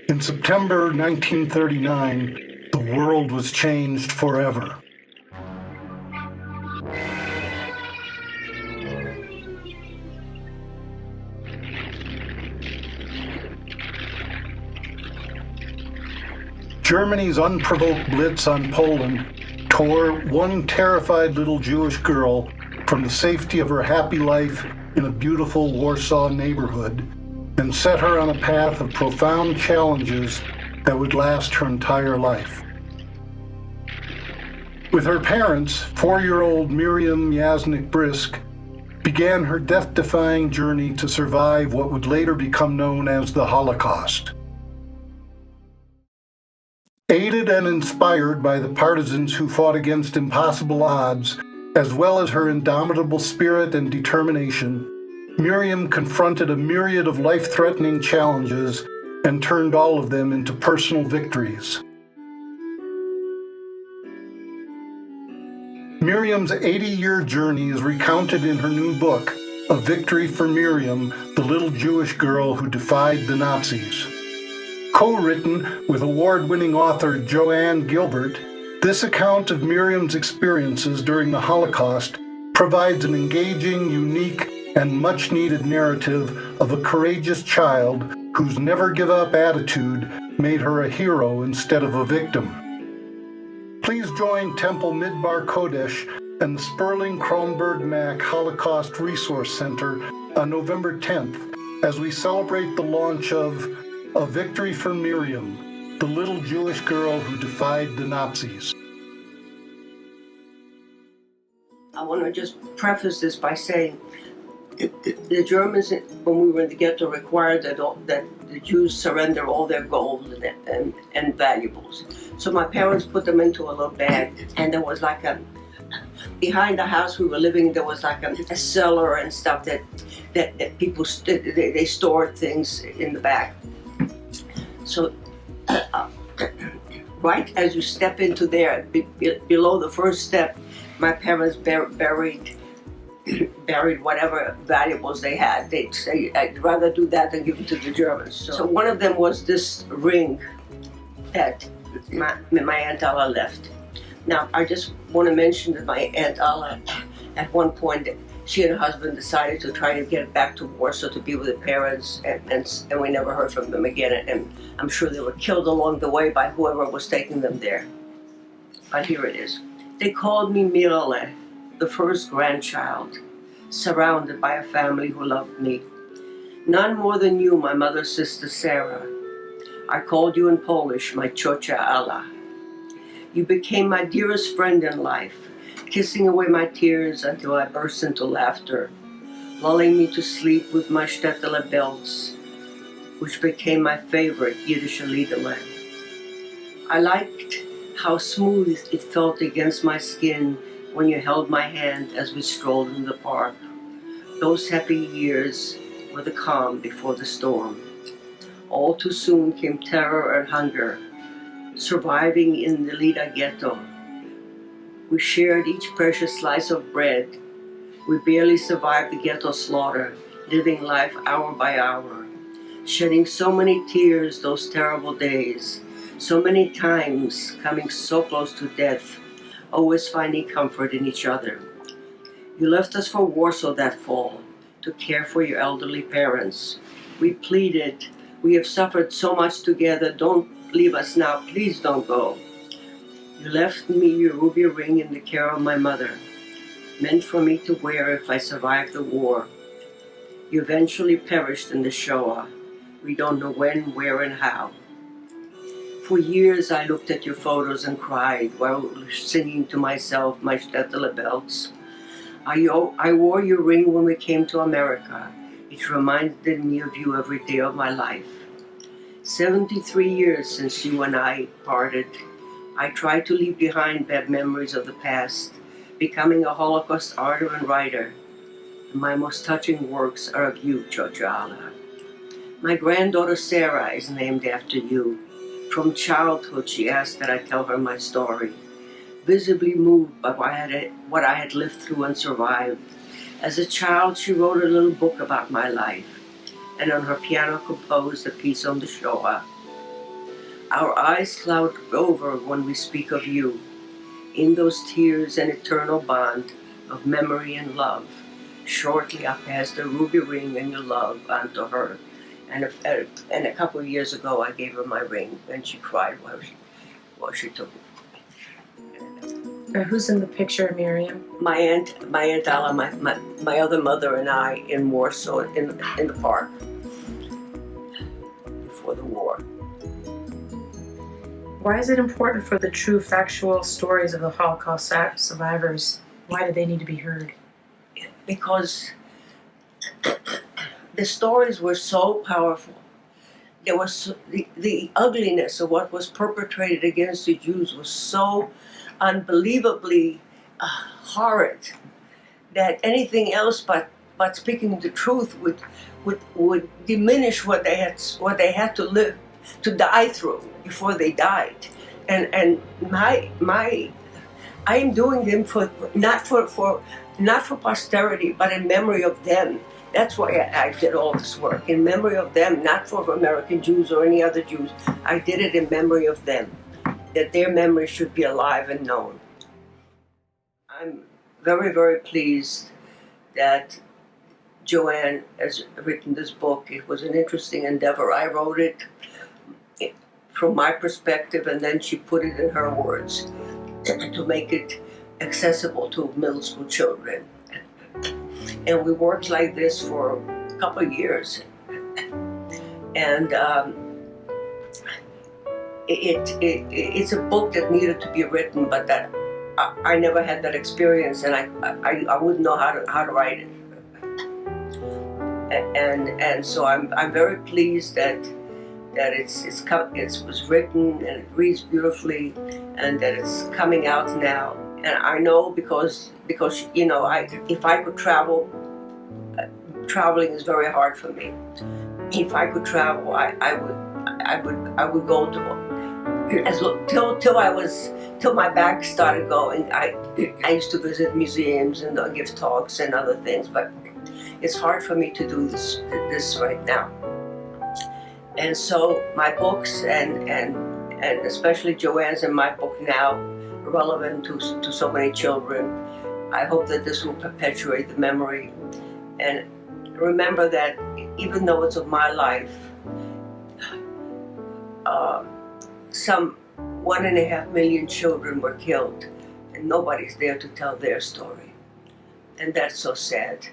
In September 1939, the world was changed forever. Germany's unprovoked blitz on Poland tore one terrified little Jewish girl from the safety of her happy life in a beautiful Warsaw neighborhood and set her on a path of profound challenges that would last her entire life. With her parents, 4-year-old Miriam Brisk began her death-defying journey to survive what would later become known as the Holocaust. Aided and inspired by the partisans who fought against impossible odds, as well as her indomitable spirit and determination, Miriam confronted a myriad of life-threatening challenges and turned all of them into personal victories. Miriam's 80-year journey is recounted in her new book, A Victory for Miriam, the Little Jewish Girl Who Defied the Nazis. Co-written with award-winning author Joanne Gilbert, this account of Miriam's experiences during the Holocaust provides an engaging, unique, and much-needed narrative of a courageous child whose never-give-up attitude made her a hero instead of a victim. Please join Temple Midbar Kodesh and the Sperling Kronberg Mack Holocaust Resource Center on November 10th as we celebrate the launch of A Victory for Miriam, the Little Jewish Girl Who Defied the Nazis. I want to just preface this by saying the Germans, when we were in the ghetto, required that the Jews surrender all their gold and valuables. So my parents put them into a little bag, and there was like behind the house we were living, there was like a cellar and stuff that people they stored things in the back. So right as you step into there, below the first step, my parents buried whatever valuables they had. They'd say, I'd rather do that than give it to the Germans. So one of them was this ring that my Aunt Alla left. Now, I just want to mention that my Aunt Alla, at one point, she and her husband decided to try to get back to Warsaw to be with her parents, and we never heard from them again. And I'm sure they were killed along the way by whoever was taking them there. But here it is. They called me Mirale, the first grandchild, surrounded by a family who loved me. None more than you, my mother's sister Sarah. I called you in Polish, my ciocia Alla. You became my dearest friend in life, kissing away my tears until I burst into laughter, lulling me to sleep with my shtetl belts, which became my favorite Yiddish liederland. I liked how smooth it felt against my skin when you held my hand as we strolled in the park. Those happy years were the calm before the storm. All too soon came terror and hunger, surviving in the Lida ghetto. We shared each precious slice of bread. We barely survived the ghetto slaughter, living life hour by hour, shedding so many tears those terrible days, so many times coming so close to death, always finding comfort in each other. You left us for Warsaw that fall to care for your elderly parents. We pleaded, we have suffered so much together, don't leave us now, please don't go. You left me your ruby ring in the care of my mother, meant for me to wear if I survived the war. You eventually perished in the Shoah. We don't know when, where, and how. For years I looked at your photos and cried while singing to myself my shtetl belts. I wore your ring when we came to America. It reminded me of you every day of my life. 73 years since you and I parted. I tried to leave behind bad memories of the past, becoming a Holocaust artist and writer. My most touching works are of you, ciocia Alla. My granddaughter Sarah is named after you. From childhood, she asked that I tell her my story. Visibly moved by what I had lived through and survived. As a child, she wrote a little book about my life, and on her piano composed a piece on the Shoah. Our eyes cloud over when we speak of you. In those tears an eternal bond of memory and love. Shortly I passed a ruby ring and your love onto her. And a couple of years ago I gave her my ring and she cried while she took it. Who's in the picture, Miriam? My aunt Alla, my other mother and I in Warsaw in the park before the war. Why is it important for the true factual stories of the Holocaust survivors? Why do they need to be heard? Because the stories were so powerful. There was the ugliness of what was perpetrated against the Jews was so unbelievably horrid that anything else but speaking the truth would diminish what they had to live to die through before they died. And I am doing them not for posterity, but in memory of them. That's why I did all this work, in memory of them, not for American Jews or any other Jews. I did it in memory of them, that their memory should be alive and known. I'm very, very pleased that Joanne has written this book. It was an interesting endeavor. I wrote it from my perspective, and then she put it in her words to make it accessible to middle school children. And we worked like this for a couple of years. And it's a book that needed to be written, but that I never had that experience, and I wouldn't know how to write it. And so I'm very pleased that it was written and it reads beautifully, and that it's coming out now. And I know because if I could travel, traveling is very hard for me. If I could travel, I would go till my back started going. I used to visit museums and give talks and other things, but it's hard for me to do this right now. And so my books and especially Joanne's and my book now, relevant to so many children. I hope that this will perpetuate the memory. And remember that even though it's of my life, some 1.5 million children were killed, and nobody's there to tell their story. And that's so sad.